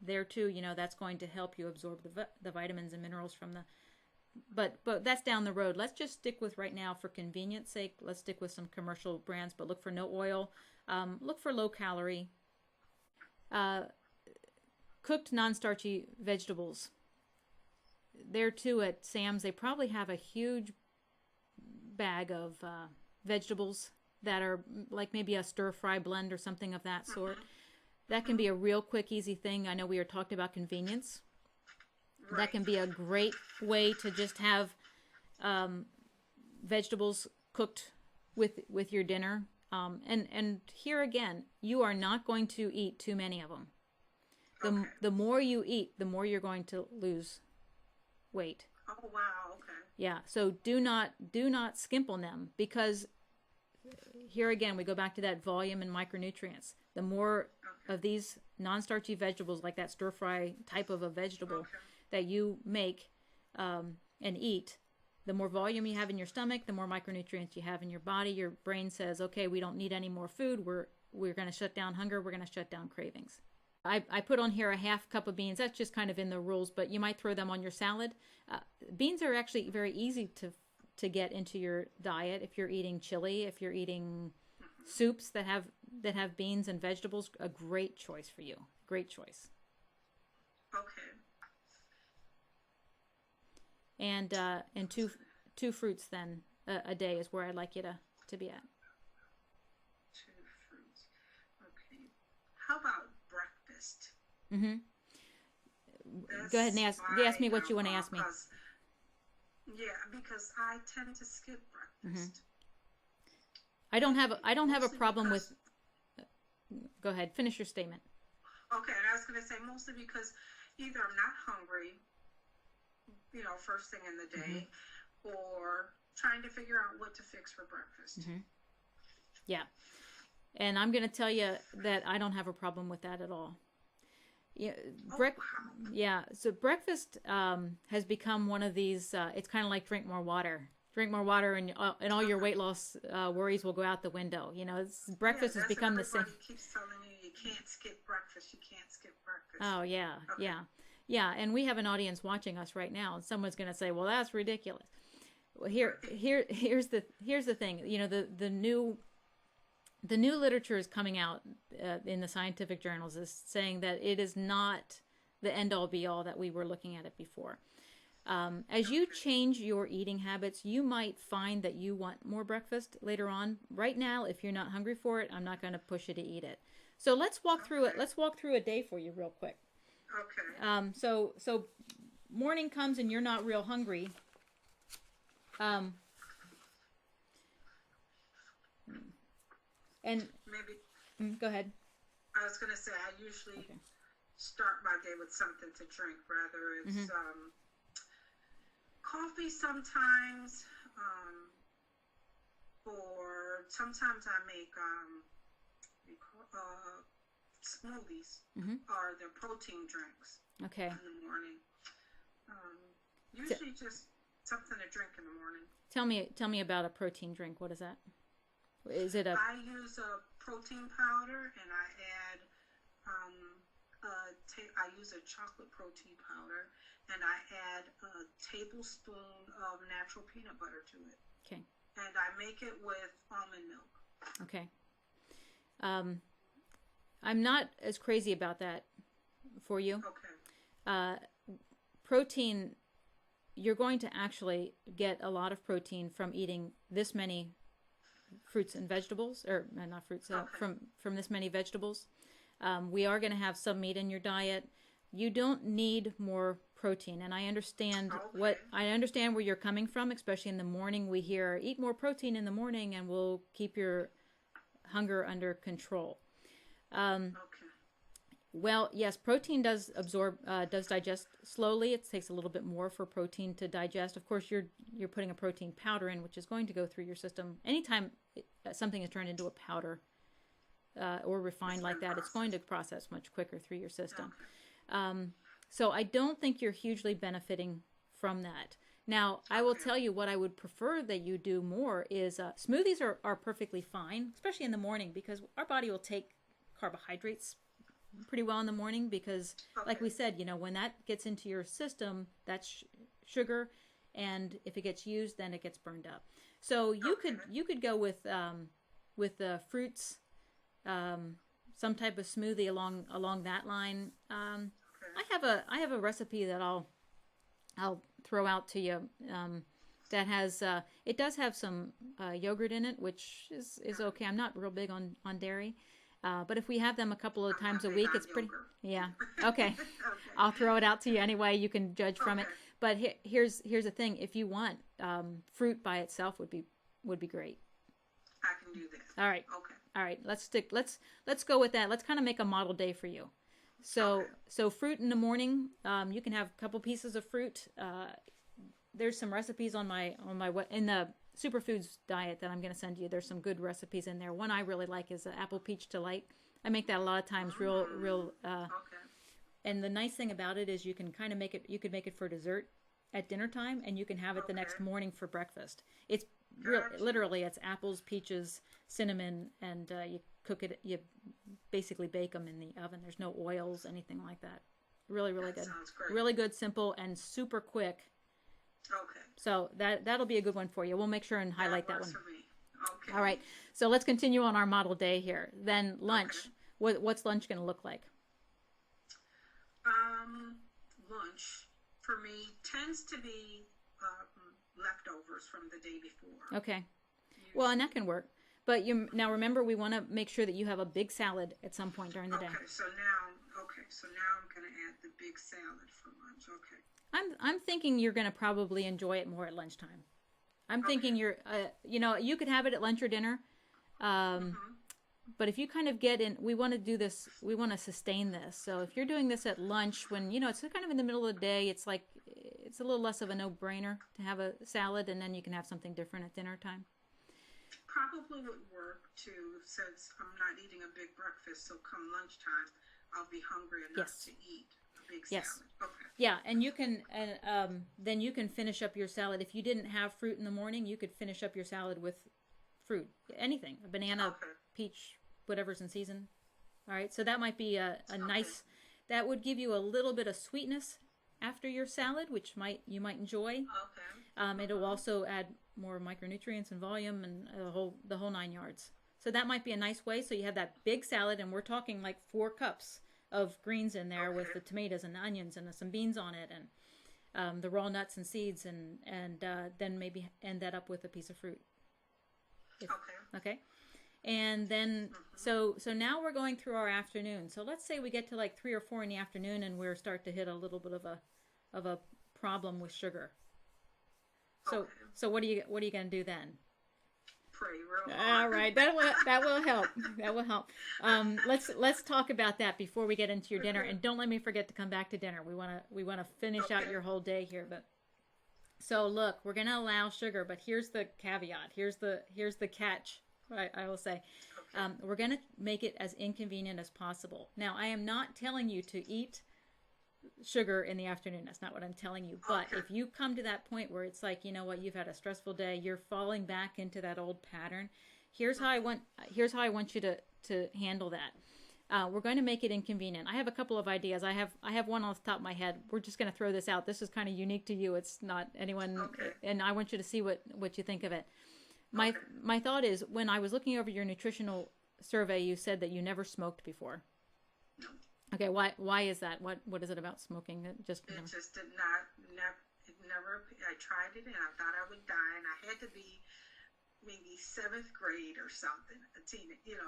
There too, that's going to help you absorb the vitamins and minerals from the. But that's down the road. Let's just stick with right now, for convenience sake. Let's stick with some commercial brands, but look for no oil. Look for low calorie. Cooked non-starchy vegetables. There too at Sam's, they probably have a huge bag of vegetables that are like maybe a stir-fry blend or something of that sort. That can be a real quick, easy thing. I know we were talking about convenience. Right. That can be a great way to just have vegetables cooked with your dinner. And here again, you are not going to eat too many of them. The more you eat, the more you're going to lose weight. Oh wow! Okay. Yeah. So do not skimp on them, because here again we go back to that volume and micronutrients. The more of these non-starchy vegetables, like that stir-fry type of a vegetable that you make and eat, the more volume you have in your stomach, the more micronutrients you have in your body. Your brain says, okay, we don't need any more food. We're going to shut down hunger. We're going to shut down cravings. I put on here a 1/2 cup of beans. That's just kind of in the rules, but you might throw them on your salad. Beans are actually very easy to get into your diet if you're eating chili, if you're eating soups that have beans and vegetables. A great choice for you. Great choice. Okay. And two fruits then a day is where I'd like you to be at. 2 fruits. Okay. How about breakfast? Mm-hmm. Go ahead and ask me what you want to ask me. Yeah, because I tend to skip breakfast. I don't have a Mostly problem because, with. Go ahead, finish your statement. okay, and I was going to say mostly because either I'm not hungry, first thing in the day, or trying to figure out what to fix for breakfast. Yeah, and I'm going to tell you that I don't have a problem with that at all. Yeah, Oh, wow. yeah. So breakfast has become one of these. It's kind of like drink more water. Drink more water, and all your weight loss worries will go out the window. Breakfast Yeah, has that's become the same. everybody keeps telling you can't skip breakfast. You can't skip breakfast. Oh yeah, Okay. yeah. And we have an audience watching us right now, and someone's going to say, "Well, that's ridiculous." Well, here's the thing. The new literature is coming out in the scientific journals is saying that it is not the end all be all that we were looking at it before. As you change your eating habits, you might find that you want more breakfast later on. Right now, if you're not hungry for it, I'm not going to push you to eat it. So let's walk through it. Let's walk through a day for you real quick. Okay. So morning comes and you're not real hungry. And Maybe go ahead. I was going to say I usually start my day with something to drink. Rather it's coffee sometimes, or sometimes I make smoothies or the protein drinks Okay. in the morning. Usually just something to drink in the morning. Tell me about a protein drink. What is that? Is it a? I use a protein powder and I add I use a chocolate protein powder and I add a tablespoon of natural peanut butter to it. Okay. And I make it with almond milk. Okay. I'm not as crazy about that for you. Okay. Protein, you're going to actually get a lot of protein from eating this many fruits and vegetables, or not fruits, from this many vegetables. We are going to have some meat in your diet. You don't need more protein, and I understand where you're coming from, especially in the morning. We hear eat more protein in the morning, and we'll keep your hunger under control. Okay. Well, yes, protein does digest slowly. It takes a little bit more for protein to digest. Of course, you're putting a protein powder in, which is going to go through your system. Anytime something is turned into a powder or refined like that, it's going to process much quicker through your system. Okay. So I don't think you're hugely benefiting from that. Now, I will tell you what I would prefer that you do more is smoothies are perfectly fine, especially in the morning, because our body will take carbohydrates pretty well in the morning because, like we said, when that gets into your system, that's sugar, and if it gets used, then it gets burned up. So you could go with fruits, some type of smoothie along that line. I have a recipe that I'll throw out to you that has it does have some yogurt in it, which is okay. I'm not real big on dairy. But if we have them a couple of times a week, it's pretty. Yeah. Okay. I'll throw it out to you anyway. You can judge from it. But here's the thing. If you want, fruit by itself would be great. I can do that. All right. Okay. All right. Let's go with that. Let's kind of make a model day for you. So fruit in the morning. You can have a couple pieces of fruit. There's some recipes on my in the superfoods diet that I'm going to send you. There's some good recipes in there. One I really like is apple peach delight. I make that a lot of times real and the nice thing about it is you can kind of make it, you could make it for dessert at dinner time, and you can have it the next morning for breakfast. It's literally it's apples, peaches, cinnamon, and you cook it, you basically bake them in the oven. There's no oils, anything like that. Really good. Sounds great. Really good, simple, and super quick. Okay. So that'll be a good one for you. We'll make sure and highlight that one. For me. Okay. All right. So let's continue on our model day here. Then lunch. Okay. What's lunch going to look like? Lunch for me tends to be leftovers from the day before. Okay. Well, and that can work. But now remember, we want to make sure that you have a big salad at some point during the day. So now I'm going to add the big salad for lunch. Okay. I'm thinking you're going to probably enjoy it more at lunchtime. I'm Okay. thinking you're, you could have it at lunch or dinner. But if you kind of get in, we want to do this, we want to sustain this. So if you're doing this at lunch when, it's kind of in the middle of the day, it's like, it's a little less of a no-brainer to have a salad, and then you can have something different at dinner time. Probably would work too, since I'm not eating a big breakfast. So come lunchtime, I'll be hungry enough Yes. to eat a big Yes. salad. Okay. Yeah, and you can, then you can finish up your salad. If you didn't have fruit in the morning, you could finish up your salad with fruit, anything, a banana, Okay. peach, whatever's in season. All right, so that might be a Okay. nice, that would give you a little bit of sweetness after your salad, which you might enjoy. Okay. It'll also add more micronutrients and volume and the whole 9 yards. So that might be a nice way. So you have that big salad, and we're talking like 4 cups of greens in there with the tomatoes and the onions and some beans on it, and the raw nuts and seeds, and then maybe end that up with a piece of fruit. Okay. And then so now we're going through our afternoon. So let's say we get to like 3 or 4 in the afternoon, and we're start to hit a little bit of a problem with sugar. So what are you going to do then? Pray real hard. All right, that will help. That will help. Let's talk about that before we get into your dinner, and don't let me forget to come back to dinner. We want to finish out your whole day here. But so look, we're going to allow sugar, but here's the caveat. Here's the catch. I will say, we're going to make it as inconvenient as possible. Now, I am not telling you to eat sugar in the afternoon. That's not what I'm telling you. But if you come to that point where it's like, you know what, you've had a stressful day, you're falling back into that old pattern. Here's how I want you to handle that. We're going to make it inconvenient. I have a couple of ideas. I have one off the top of my head. We're just going to throw this out. This is kind of unique to you. It's not anyone, and I want you to see what you think of it. My thought is, when I was looking over your nutritional survey, you said that you never smoked before. No. Okay, why is that? What is it about smoking that just? It just did not. Never. I tried it, and I thought I would die, and I had to be maybe 7th grade or something, a teenager,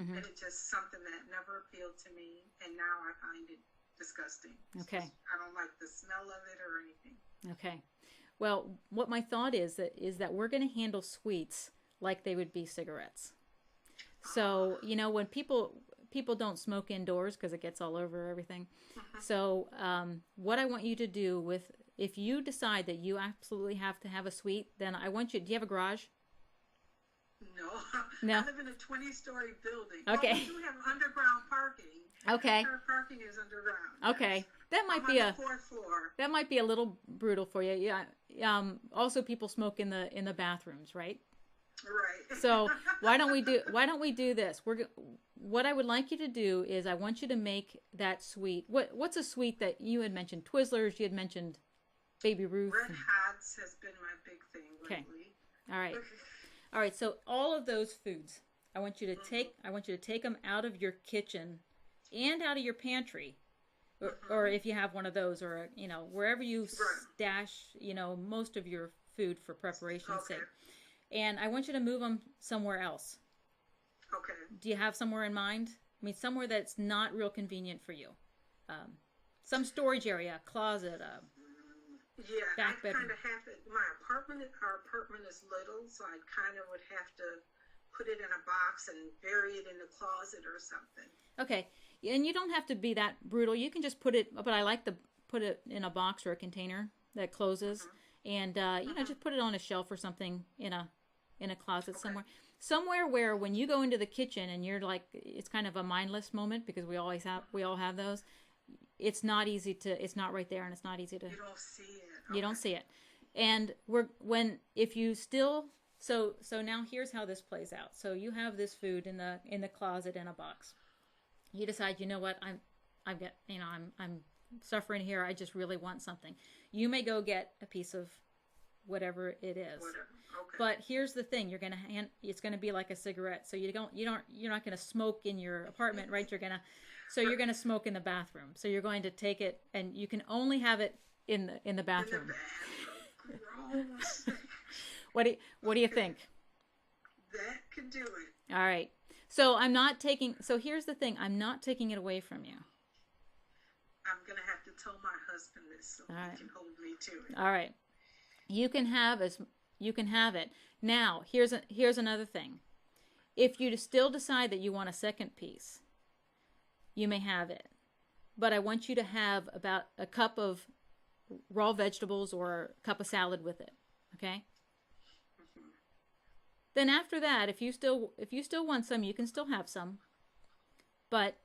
and it's just something that never appealed to me, and now I find it disgusting. Okay. I don't like the smell of it or anything. Okay. Well, what my thought is that we're going to handle sweets like they would be cigarettes. So, when people don't smoke indoors because it gets all over everything. So, what I want you to do if you decide that you absolutely have to have a sweet, then I want you, do you have a garage? No. I live in a 20-story building. Okay. We do have underground parking. Okay. Our parking is underground. Okay. Yes. That might I'm be on the 4th floor. That might be a little brutal for you. Yeah. Also, people smoke in the bathrooms, right? Right. So why don't we do this? What I would like you to do is I want you to make that sweet. What's a sweet that you had mentioned? Twizzlers. You had mentioned Baby Ruth. Red Hots has been my big thing lately. Okay. All right. So all of those foods, I want you to take them out of your kitchen and out of your pantry. Or if you have one of those, or wherever you stash, most of your food for preparation's sake. And I want you to move them somewhere else. Okay. Do you have somewhere in mind? I mean, somewhere that's not real convenient for you. Some storage area, closet, yeah, back I bedroom. kind of have it. Our apartment is little, so I kind of would have to put it in a box and bury it in the closet or something. Okay. And you don't have to be that brutal. You can just put it, but I like to put it in a box or a container that closes, and just put it on a shelf or something in a closet somewhere where when you go into the kitchen and you're like, it's kind of a mindless moment because we all have those. It's not right there, and it's not easy to. You don't see it. You don't see it, and so now here's how this plays out. So you have this food in the closet in a box. You decide, you know what, I'm suffering here. I just really want something. You may go get a piece of whatever it is. Okay. But here's the thing: it's gonna be like a cigarette. So you're not gonna smoke in your apartment, right? You're gonna smoke in the bathroom. So you're going to take it, and you can only have it in the bathroom. Gross. What do you think? That could do it. All right. So here's the thing. I'm not taking it away from you. I'm going to have to tell my husband this so All he right. can hold me to it. All right. You can have it. Now, here's another thing. If you still decide that you want a second piece, you may have it. But I want you to have about a cup of raw vegetables or a cup of salad with it. Okay? Mm-hmm. Then after that, if you still want some, you can still have some. But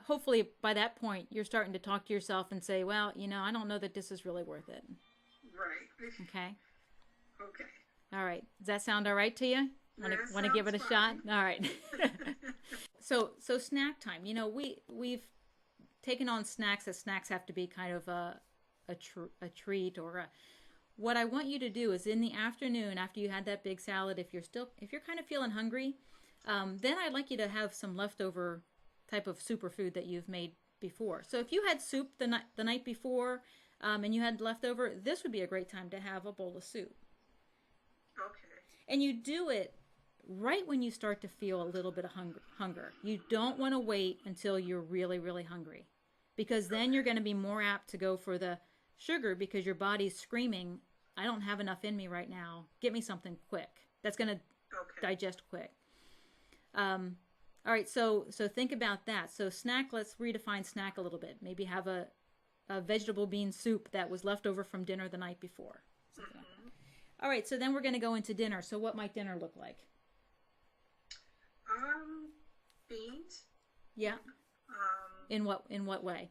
hopefully by that point, you're starting to talk to yourself and say, well, I don't know that this is really worth it. Right. Okay? Okay. All right. Does that sound all right to you? Want to give it a fine. shot? All right. So snack time. We've taken on snacks, as snacks have to be kind of a treat or what I want you to do is in the afternoon after you had that big salad, if you're kind of feeling hungry, then I'd like you to have some leftover type of superfood that you've made before. So if you had soup the night before and you had leftover, this would be a great time to have a bowl of soup. Okay. And you do it right when you start to feel a little bit of hunger. You don't want to wait until you're really, really hungry, because then you're going to be more apt to go for the sugar because your body's screaming, I don't have enough in me right now. Get me something quick. That's going to digest quick. All right, so think about that. So snack, let's redefine snack a little bit. Maybe have a vegetable bean soup that was left over from dinner the night before. Something like that. All right, so then we're going to go into dinner. So what might dinner look like? Beans. Yeah. In what way?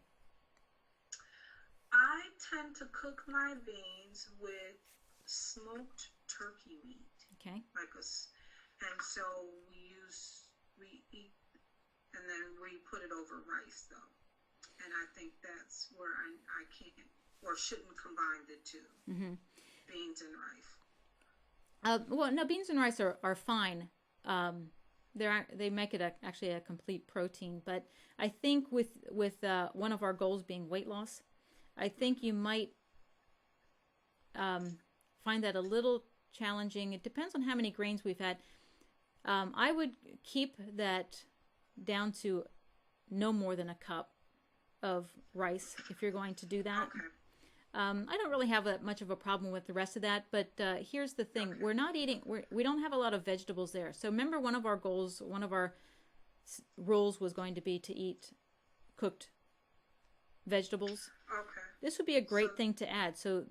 I tend to cook my beans with smoked turkey meat. Okay. And so we eat, and then we put it over rice though. And I think that's where I can't or shouldn't combine the two. Mm-hmm. Beans and rice. Well, no, beans and rice are fine. They make it actually a complete protein. But I think with one of our goals being weight loss, I think you might find that a little challenging. It depends on how many grains we've had. I would keep that down to no more than a cup of rice if you're going to do that. Okay. I don't really have much of a problem with the rest of that, but here's the thing. Okay. We're not eating, we don't have a lot of vegetables there. So remember one of our goals, one of our rules was going to be to eat cooked vegetables. Okay. This would be a great thing to add. So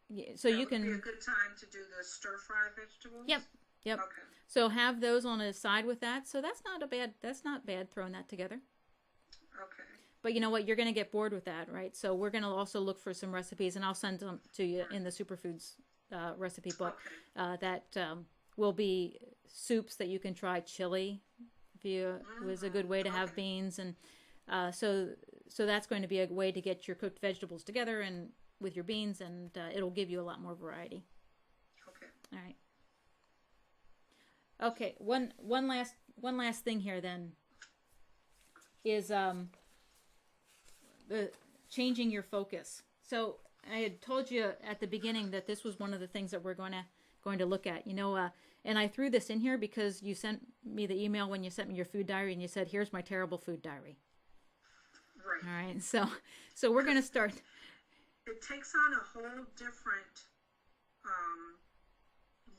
you can... That would be a good time to do the stir-fry vegetables? Yep. Okay. So have those on a side with that. So that's not bad throwing that together. Okay. But you know what? You're going to get bored with that, right? So we're going to also look for some recipes, and I'll send them to you in the Superfoods recipe book. Okay. That will be soups that you can try. Chili was a good way to have beans, and so that's going to be a way to get your cooked vegetables together and with your beans, and it'll give you a lot more variety. Okay. All right. Okay. One last thing here then is changing your focus. So I had told you at the beginning that this was one of the things that we're going to look at. And I threw this in here because you sent me the email when you sent me your food diary, and you said, "Here's my terrible food diary." Right. All right. So we're going to start. It takes on a whole different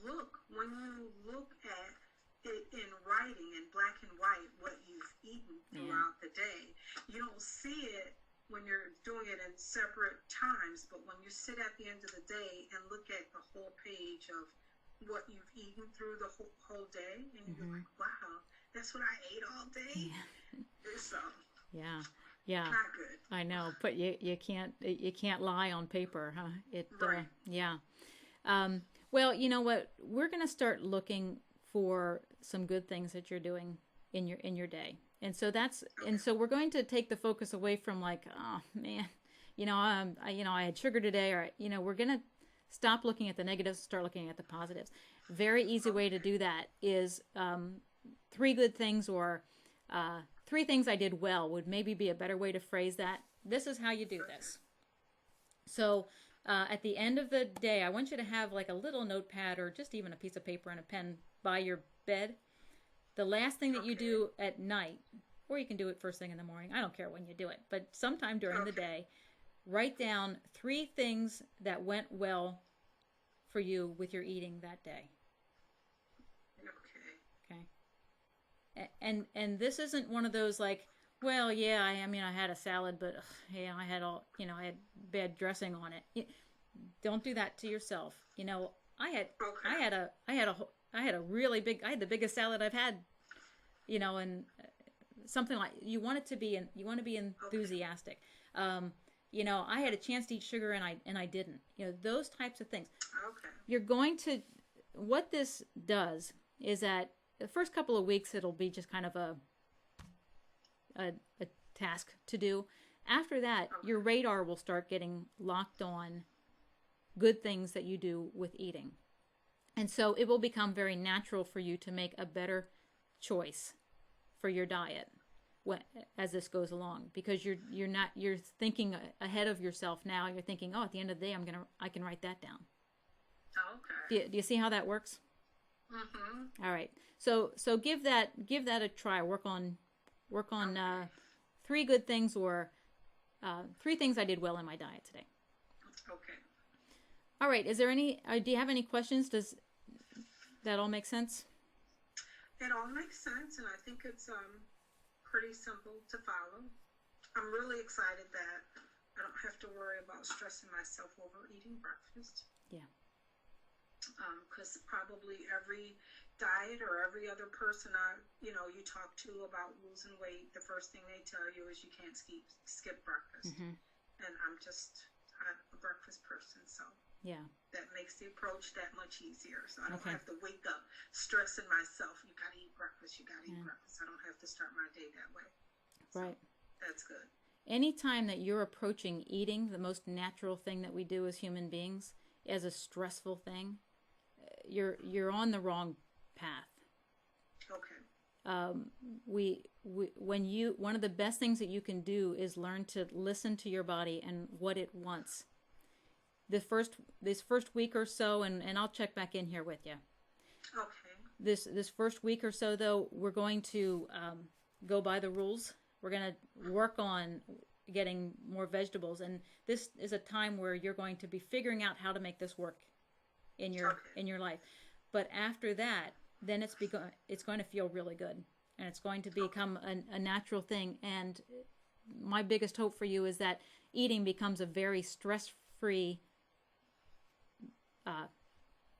look when you look at it in writing in black and white what you've eaten throughout the day. You don't see it when you're doing it in separate times, but when you sit at the end of the day and look at the whole page of what you've eaten through the whole day, and you're like, wow, that's what I ate all day. So yeah, not good. I know, but you can't lie on paper, huh? Right. Yeah. Well, you know what? We're going to start looking for some good things that you're doing in your day. And so so we're going to take the focus away from like, oh man, I had sugar today, or we're going to stop looking at the negatives, start looking at the positives. Very easy way to do that is 3 good things or 3 things I did well would maybe be a better way to phrase that. This is how you do this. So at the end of the day, I want you to have like a little notepad or just even a piece of paper and a pen by your bed. The last thing that you do at night, or you can do it first thing in the morning. I don't care when you do it, but sometime during the Okay. day, write down 3 things that went well for you with your eating that day. Okay. Okay. And this isn't one of those like, well, yeah, I mean, I had a salad, but yeah, I had I had bad dressing on it. Don't do that to yourself. I had the biggest salad I've had, and something like you want it to be, you want to be enthusiastic. I had a chance to eat sugar and I didn't. Those types of things. Okay. You're going to, what this does is that the first couple of weeks it'll be just kind of a task to do. After that, your radar will start getting locked on good things that you do with eating. And so it will become very natural for you to make a better choice for your diet as this goes along, because you're thinking ahead of yourself now. You're thinking, oh, at the end of the day, I can write that down. Okay. Do you see how that works? Mm-hmm. All right. So give that a try. Work on 3 good things, or 3 things I did well in my diet today. Okay. All right. Is there do you have any questions? Does that all make sense? It all makes sense, and I think it's pretty simple to follow. I'm really excited that I don't have to worry about stressing myself over eating breakfast. Yeah. Because probably every diet or every other person you talk to about losing weight, the first thing they tell you is you can't skip breakfast. Mm-hmm. And I'm a breakfast person, so Yeah. that makes the approach that much easier. So I don't Okay. have to wake up stressing myself. You gotta eat breakfast. You gotta eat breakfast. I don't have to start my day that way. So Right. that's good. Anytime that you're approaching eating, the most natural thing that we do as human beings, as a stressful thing, you're on the wrong path. Okay. One of the best things that you can do is learn to listen to your body and what it wants. This first week or so, and I'll check back in here with you. Okay. This first week or so, though, we're going to go by the rules. We're going to work on getting more vegetables, and this is a time where you're going to be figuring out how to make this work in your life. But after that, then it's going to feel really good, and it's going to become a natural thing. And my biggest hope for you is that eating becomes a very stress-free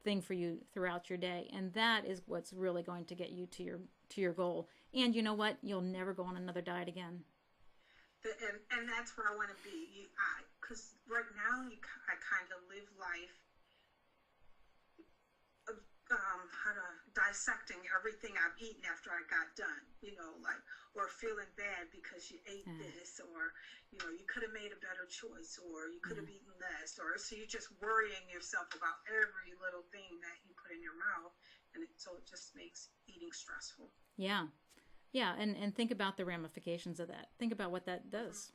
thing for you throughout your day, and that is what's really going to get you to your goal. And you know what? You'll never go on another diet again. And that's where I want to be. Because right now I kind of live life dissecting everything I've eaten after I got done, or feeling bad because you ate this, or, you could have made a better choice, or you could have eaten less, or so you're just worrying yourself about every little thing that you put in your mouth, and so it just makes eating stressful. Yeah. Yeah, and think about the ramifications of that. Think about what that does.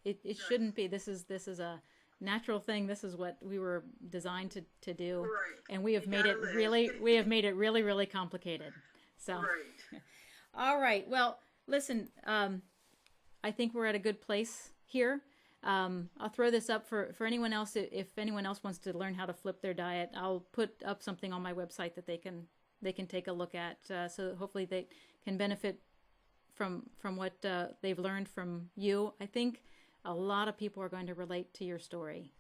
It shouldn't be. This is a natural thing. This is what we were designed to do, Right. And we have made it really really complicated. So, Right. All right. Well, listen. I think we're at a good place here. I'll throw this up for anyone else. If anyone else wants to learn how to flip their diet, I'll put up something on my website that they can take a look at. So hopefully they can benefit from what they've learned from you. I think a lot of people are going to relate to your story.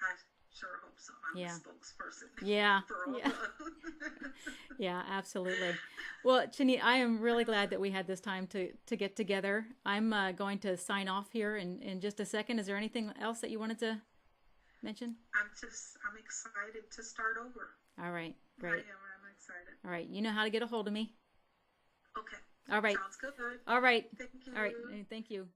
I sure hope so. I'm Yeah. the spokesperson. Yeah. For all Yeah. the... Yeah, absolutely. Well, Chinita, I am really glad that we had this time to get together. I'm going to sign off here in just a second. Is there anything else that you wanted to mention? I'm excited to start over. All right, I great. am. I'm excited. All right, you know how to get a hold of me. Okay. All right. Sounds good. All right. Thank you. All right. Thank you.